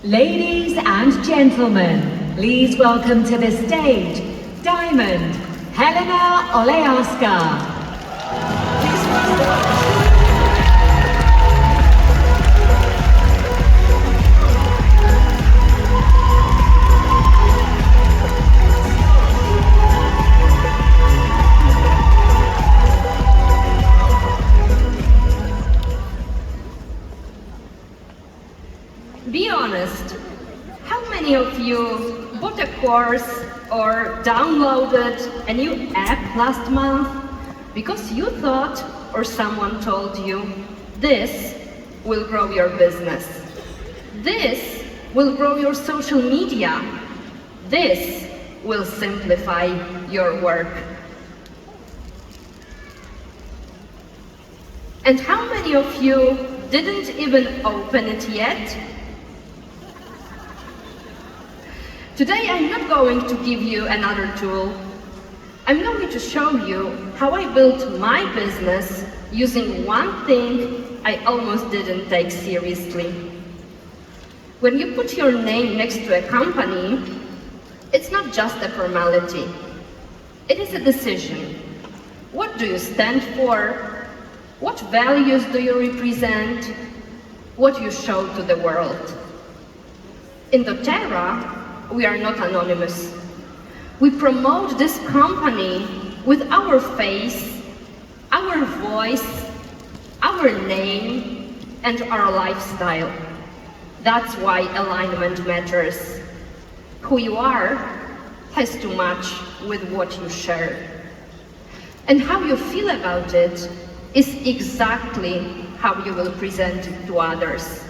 Ladies and gentlemen, please welcome to the stage, Diamond, Helena Olejarska. Be honest, how many of you bought a course or downloaded a new app last month because you thought or someone told you, this will grow your business, this will grow your social media, this will simplify your work? And how many of you didn't even open it yet? Today I'm not going to give you another tool. I'm going to show you how I built my business using one thing I almost didn't take seriously. When you put your name next to a company, it's not just a formality. It is a decision. What do you stand for? What values do you represent? What you show to the world? In doTERRA, we are not anonymous. We promote this company with our face, our voice, our name, and our lifestyle. That's why alignment matters. Who you are has to match with what you share. And how you feel about it is exactly how you will present it to others.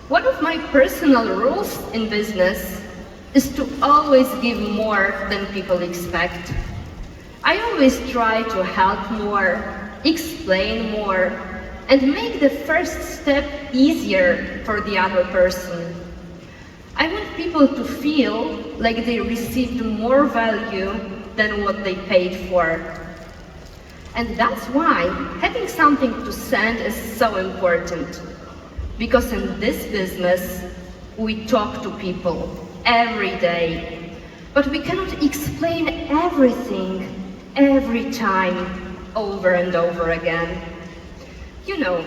One of my personal rules in business is to always give more than people expect. I always try to help more, explain more, and make the first step easier for the other person. I want people to feel like they received more value than what they paid for. And that's why having something to send is so important. Because in this business, we talk to people every day, but we cannot explain everything every time over and over again. You know,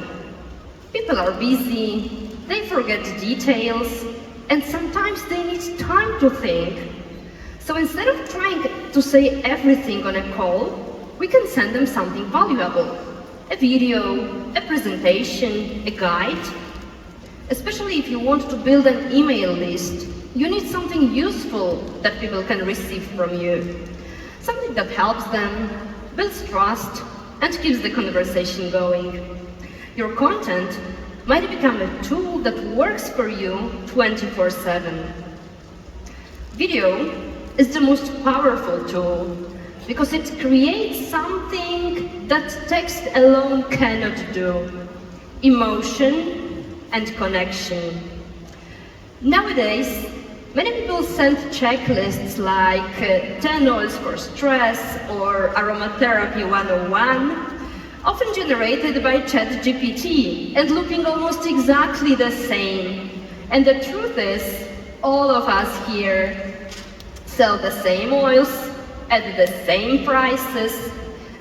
people are busy, they forget details, and sometimes they need time to think. So instead of trying to say everything on a call, we can send them something valuable. A video, a presentation, a guide. Especially if you want to build an email list, you need something useful that people can receive from you. Something that helps them, builds trust, and keeps the conversation going. Your content might become a tool that works for you 24/7. Video is the most powerful tool because it creates something that text alone cannot do: emotion and connection. Nowadays, many people send checklists like 10 oils for stress or aromatherapy 101, often generated by ChatGPT and looking almost exactly the same. And the truth is, all of us here sell the same oils at the same prices,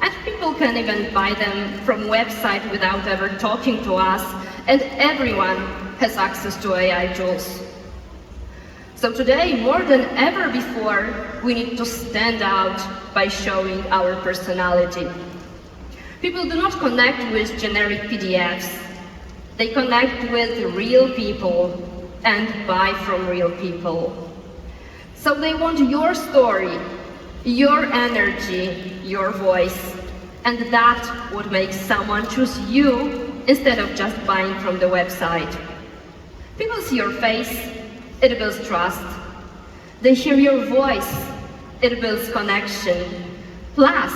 and people can even buy them from website without ever talking to us, and everyone has access to AI tools. So today, more than ever before, we need to stand out by showing our personality. People do not connect with generic PDFs. They connect with real people and buy from real people. So they want your story, your energy, your voice, and that's what makes someone choose you instead of just buying from the website. People see your face, it builds trust. They hear your voice, it builds connection. Plus,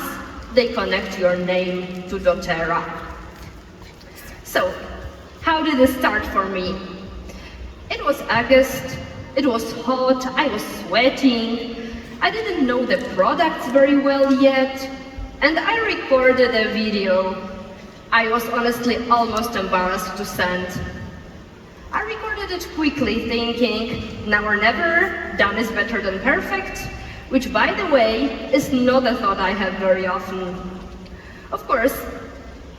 they connect your name to doTERRA. So, how did it start for me? It was August, it was hot, I was sweating, I didn't know the products very well yet, and I recorded a video I was honestly almost embarrassed to send. I recorded did it quickly, thinking, now or never, done is better than perfect, which, by the way, is not a thought I have very often. Of course,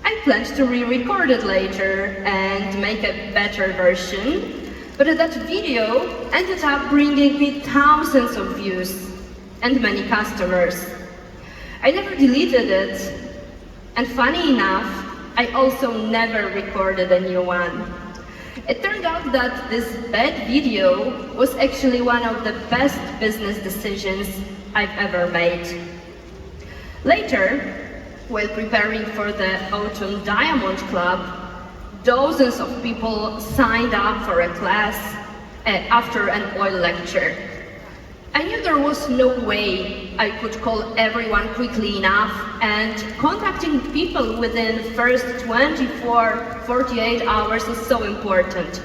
I planned to re-record it later and make a better version, but that video ended up bringing me thousands of views and many customers. I never deleted it, and funny enough, I also never recorded a new one. It turned out that this bad video was actually one of the best business decisions I've ever made. Later, while preparing for the Autumn Diamond Club, dozens of people signed up for a class after an oil lecture. I knew there was no way I could call everyone quickly enough, and contacting people within the first 48 hours is so important.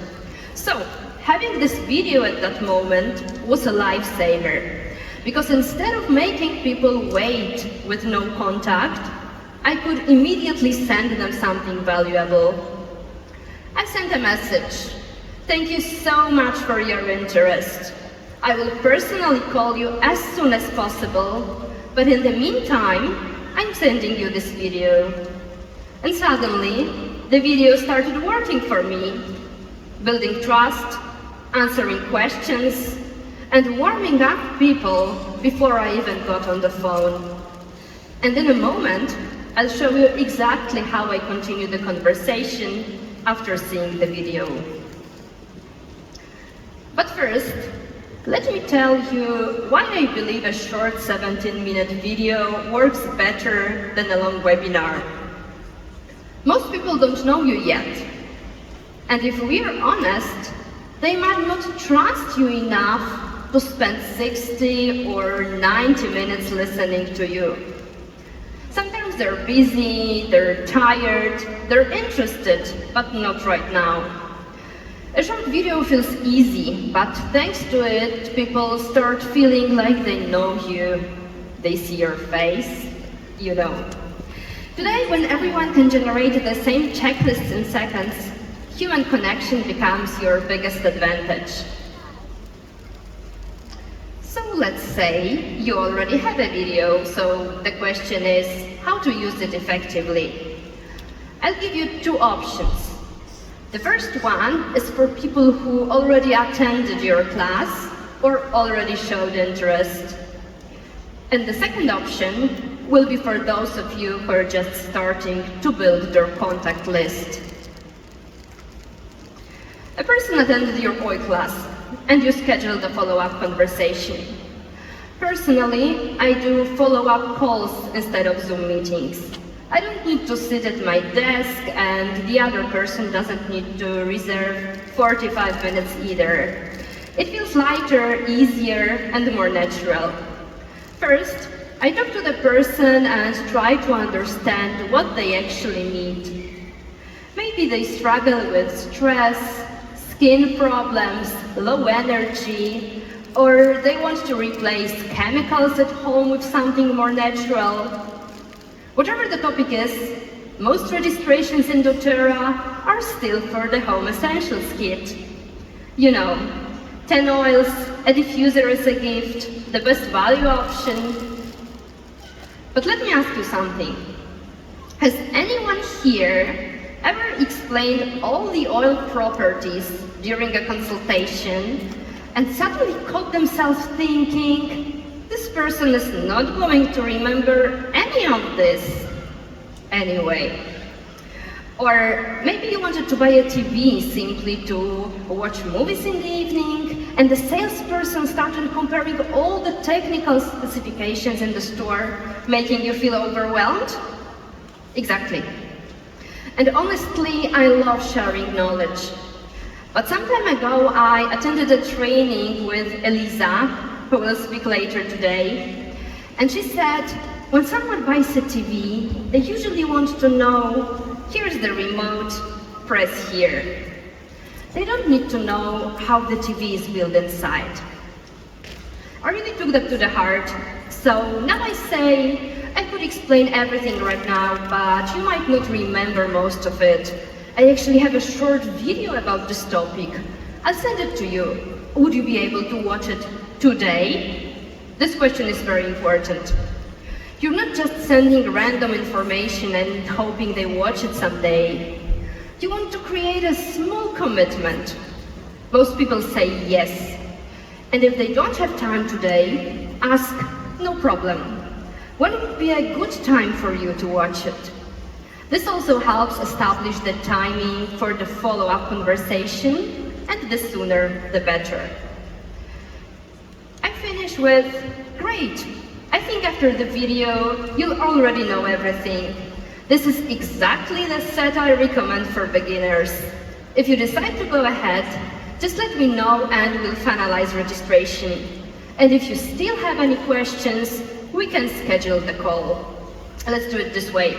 So, having this video at that moment was a lifesaver, because instead of making people wait with no contact, I could immediately send them something valuable. I sent a message. Thank you so much for your interest. I will personally call you as soon as possible, but in the meantime, I'm sending you this video. And suddenly, the video started working for me, building trust, answering questions, and warming up people before I even got on the phone. And in a moment, I'll show you exactly how I continue the conversation after seeing the video. But first, let me tell you why I believe a short 17-minute video works better than a long webinar. Most people don't know you yet. And if we are honest, they might not trust you enough to spend 60 or 90 minutes listening to you. Sometimes they're busy, they're tired, they're interested, but not right now. A short video feels easy, but thanks to it, people start feeling like they know you. They see your face, you know. Today, when everyone can generate the same checklists in seconds, human connection becomes your biggest advantage. So let's say you already have a video, so the question is how to use it effectively. I'll give you two options. The first one is for people who already attended your class or already showed interest. And the second option will be for those of you who are just starting to build their contact list. A person attended your oil class and you scheduled a follow-up conversation. Personally, I do follow-up calls instead of Zoom meetings. I don't need to sit at my desk, and the other person doesn't need to reserve 45 minutes either. It feels lighter, easier, and more natural. First, I talk to the person and try to understand what they actually need. Maybe they struggle with stress, skin problems, low energy, or they want to replace chemicals at home with something more natural. Whatever the topic is, most registrations in doTERRA are still for the Home Essentials kit. You know, 10 oils, a diffuser is a gift, the best value option. But let me ask you something. Has anyone here ever explained all the oil properties during a consultation and suddenly caught themselves thinking, this person is not going to remember any of this anyway? Or maybe you wanted to buy a TV simply to watch movies in the evening, and the salesperson started comparing all the technical specifications in the store, making you feel overwhelmed? Exactly. And honestly, I love sharing knowledge. But some time ago, I attended a training with Elisa, who will speak later today. And she said, when someone buys a TV, they usually want to know, here's the remote, press here. They don't need to know how the TV is built inside. I really took that to the heart. So now I say, I could explain everything right now, but you might not remember most of it. I actually have a short video about this topic. I'll send it to you. Would you be able to watch it today? This question is very important. You're not just sending random information and hoping they watch it someday. You want to create a small commitment. Most people say yes. And if they don't have time today, ask, no problem. When would be a good time for you to watch it? This also helps establish the timing for the follow-up conversation, and the sooner the better. I finish with, great. I think after the video, you'll already know everything. This is exactly the set I recommend for beginners. If you decide to go ahead, just let me know and we'll finalize registration. And if you still have any questions, we can schedule the call. Let's do it this way.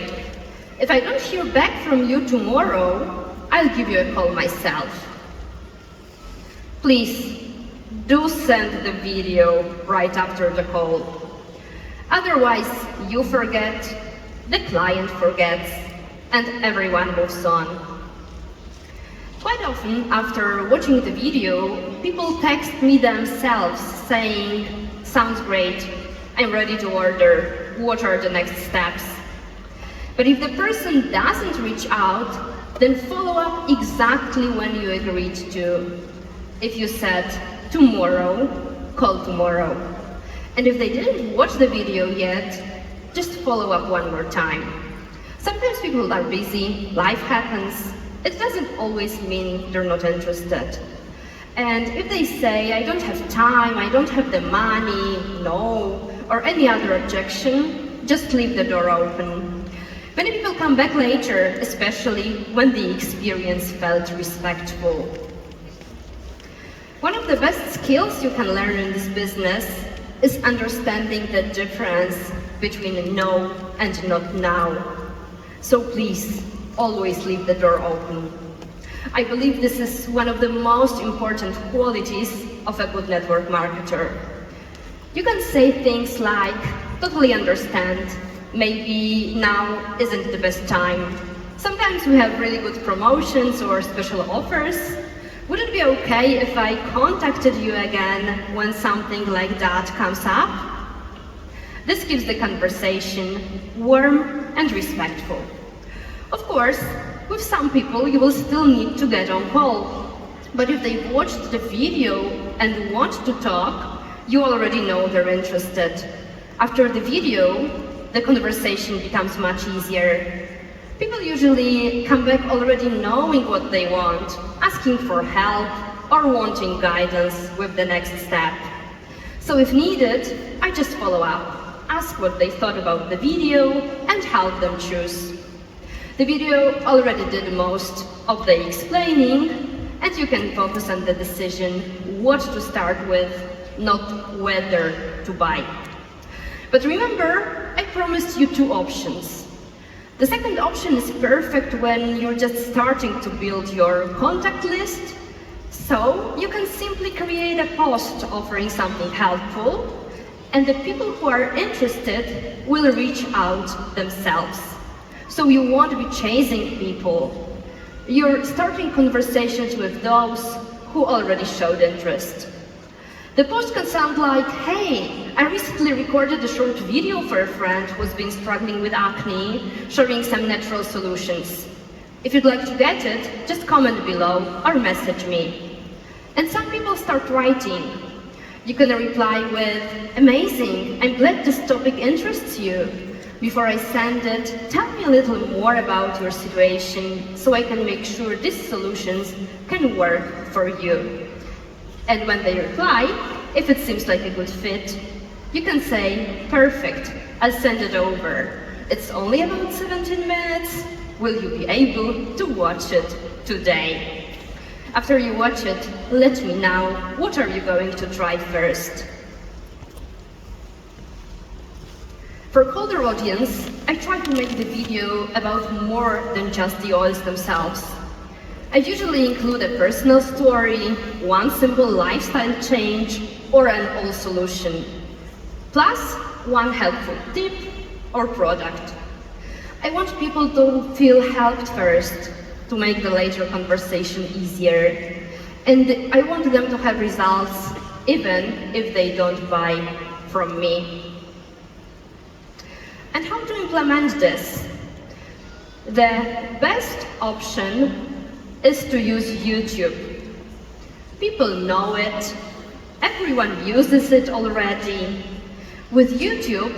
If I don't hear back from you tomorrow, I'll give you a call myself. Please, do send the video right after the call. Otherwise, you forget, the client forgets, and everyone moves on. Quite often, after watching the video, people text me themselves saying, sounds great, I'm ready to order, what are the next steps? But if the person doesn't reach out, then follow up exactly when you agreed to. If you said, tomorrow, call tomorrow. And if they didn't watch the video yet, just follow up one more time. Sometimes people are busy, life happens. It doesn't always mean they're not interested. And if they say, I don't have time, I don't have the money, no, or any other objection, just leave the door open. Many people come back later, especially when the experience felt respectful. One of the best skills you can learn in this business is understanding the difference between no and not now. So please, always leave the door open. I believe this is one of the most important qualities of a good network marketer. You can say things like, totally understand, maybe now isn't the best time. Sometimes we have really good promotions or special offers. Would it be okay if I contacted you again when something like that comes up? This keeps the conversation warm and respectful. Of course, with some people you will still need to get on call. But if they've watched the video and want to talk, you already know they're interested. After the video, the conversation becomes much easier. People usually come back already knowing what they want, asking for help or wanting guidance with the next step. So if needed, I just follow up, ask what they thought about the video and help them choose. The video already did most of the explaining, and you can focus on the decision what to start with, not whether to buy. But remember, I promised you two options. The second option is perfect when you're just starting to build your contact list. So you can simply create a post offering something helpful, and the people who are interested will reach out themselves. So you won't be chasing people. You're starting conversations with those who already showed interest. The post can sound like, hey, I recently recorded a short video for a friend who's been struggling with acne, showing some natural solutions. If you'd like to get it, just comment below or message me. And some people start writing. You can reply with, amazing, I'm glad this topic interests you. Before I send it, tell me a little more about your situation so I can make sure these solutions can work for you. And when they reply, if it seems like a good fit, you can say, perfect, I'll send it over. It's only about 17 minutes. Will you be able to watch it today? After you watch it, let me know, what are you going to try first? For colder audience, I try to make the video about more than just the oils themselves. I usually include a personal story, one simple lifestyle change, or an oil solution, plus one helpful tip or product. I want people to feel helped first, to make the later conversation easier. And I want them to have results even if they don't buy from me. And how to implement this? The best option is to use YouTube. People know it, everyone uses it already. With YouTube,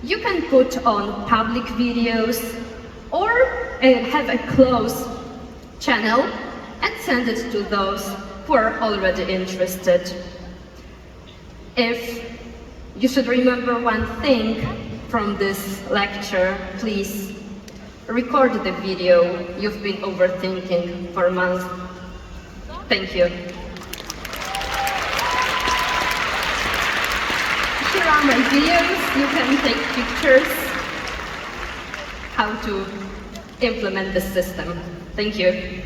you can put on public videos or have a closed channel and send it to those who are already interested. If you should remember one thing from this lecture, please record the video you've been overthinking for months. Thank you. Here are my videos. You can take pictures how to implement the system. Thank you.